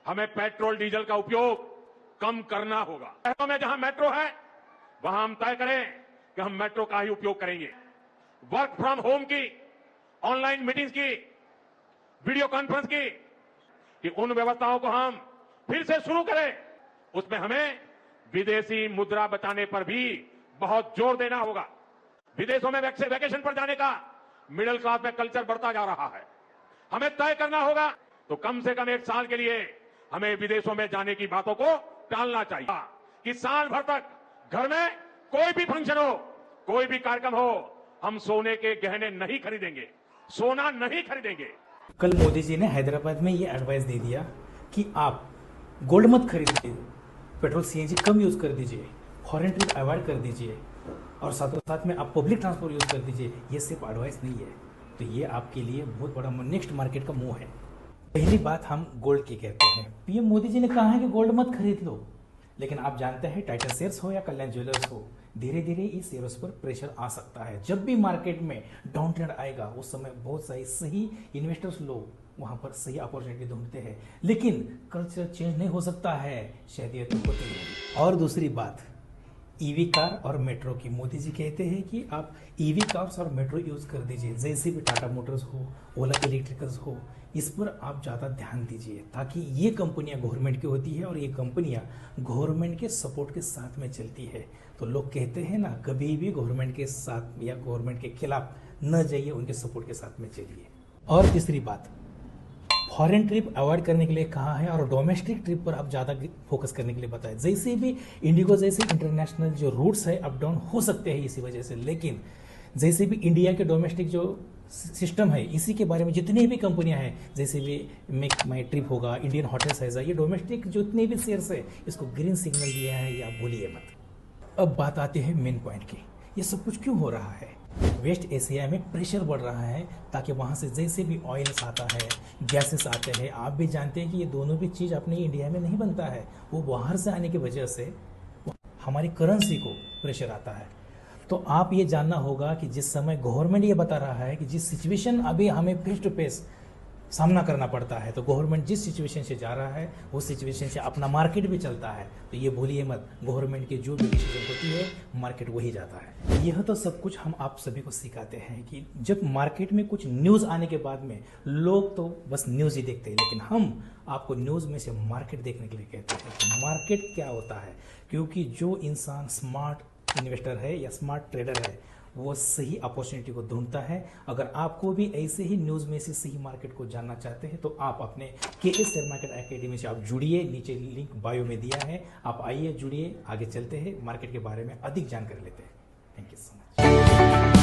हमें petrol diesel का उपयोग कम करना होगा। शहरों में जहां मेट्रो है वहां हम तय करें कि हम मेट्रो का ही उपयोग करेंगे। वर्क फ्रॉम होम की, ऑनलाइन मीटिंग्स की, वीडियो कॉन्फ्रेंस की, कि उन व्यवस्थाओं को हम फिर से शुरू करें। उसमें हमें विदेशी मुद्रा बचाने पर भी बहुत जोर देना होगा। विदेशों में वैकेशन पर जाने का मिडिल क्लास में कल्चर बढ़ता जा रहा है। हमें तय करना होगा तो कम से कम 1 साल के लिए हमें विदेशों में जाने की बातों को टालना चाहिए कि साल भर तक घर में कोई भी फंक्शन हो, कोई भी कार्यक्रम हो, हम सोने के गहने नहीं खरीदेंगे, सोना नहीं खरीदेंगे। कल मोदी जी ने हैदराबाद में ये एडवाइस दे दिया कि आप गोल्ड मत खरीदिए, पेट्रोल सीएनजी कम यूज कर दीजिए, फॉरेन ट्रिप अवॉइड कर दीजिए और साथों साथ में आप पब्लिक ट्रांसपोर्ट यूज कर दीजिए। ये सिर्फ एडवाइस नहीं है, तो ये आपके लिए बहुत बड़ा नेक्स्ट मार्केट का मूव है। पहली बात हम गोल्ड की कहते हैं। पीएम मोदी जी ने कहा है कि गोल्ड मत खरीद लो, लेकिन आप जानते हैं टाइटन शेयर्स हो या कल्याण ज्वेलर्स हो, धीरे धीरे इस शेयर्स पर प्रेशर आ सकता है। जब भी मार्केट में डाउन ट्रेंड आएगा उस समय बहुत सही इन्वेस्टर्स लोग वहां पर सही अपॉर्चुनिटी ढूंढते हैं, लेकिन कल्चर चेंज नहीं हो सकता है, शायद ये तो होती है। और दूसरी बात, ईवी कार और मेट्रो की। मोदी जी कहते हैं कि आप ईवी कार्स और मेट्रो यूज कर दीजिए, जैसे भी टाटा मोटर्स हो, ओला इलेक्ट्रिकल्स हो, इस पर आप ज़्यादा ध्यान दीजिए ताकि ये कंपनियां गवर्नमेंट की होती है और ये कंपनियां गवर्नमेंट के सपोर्ट के साथ में चलती है। तो लोग कहते हैं ना, कभी भी गवर्नमेंट के साथ या गवर्नमेंट के खिलाफ न जाइए, उनके सपोर्ट के साथ में चलिए। और तीसरी बात, फॉरेन ट्रिप अवॉइड करने के लिए कहा है और डोमेस्टिक ट्रिप पर आप ज़्यादा फोकस करने के लिए बताया। जैसे भी इंडिगो जैसे इंटरनेशनल जो रूट्स है अप डाउन हो सकते हैं इसी वजह से, लेकिन जैसे भी इंडिया के डोमेस्टिक जो सिस्टम है इसी के बारे में जितनी भी कंपनियां हैं, जैसे भी मेक माई ट्रिप होगा, इंडियन होटल्स है, ये डोमेस्टिक जितने भी शेयर्स है इसको ग्रीन सिग्नल दिया है, ये आप भूलिए मत। अब बात आती है मेन पॉइंट की, ये सब कुछ क्यों हो रहा है? वेस्ट एशिया में प्रेशर बढ़ रहा है ताकि वहाँ से जैसे भी ऑयल्स आता है, गैसेस आते हैं, आप भी जानते हैं कि ये दोनों भी चीज़ अपने इंडिया में नहीं बनता है, वो बाहर से आने की वजह से हमारी करेंसी को प्रेशर आता है। तो आप ये जानना होगा कि जिस समय गवर्नमेंट ये बता रहा है कि जिस सिचुएशन अभी हमें फेस टू फेस सामना करना पड़ता है, तो गवर्नमेंट जिस सिचुएशन से जा रहा है वो सिचुएशन से अपना मार्केट भी चलता है। तो ये भूलिए मत, गवर्नमेंट की जो भी डिसीजन होती है मार्केट वही जाता है। यह तो सब कुछ हम आप सभी को सिखाते हैं कि जब मार्केट में कुछ न्यूज़ आने के बाद में लोग तो बस न्यूज़ ही देखते हैं, लेकिन हम आपको न्यूज़ में से मार्केट देखने के लिए कहते हैं कि मार्केट क्या होता है। क्योंकि जो इंसान स्मार्ट इन्वेस्टर है या स्मार्ट ट्रेडर है वो सही अपॉर्चुनिटी को ढूंढता है। अगर आपको भी ऐसे ही न्यूज़ में से सही मार्केट को जानना चाहते हैं तो आप अपने केएस शेयर मार्केट एकेडमी से आप जुड़िए, नीचे लिंक बायो में दिया है, आप आइए जुड़िए, आगे चलते हैं, मार्केट के बारे में अधिक जानकारी लेते हैं। Thank you so much.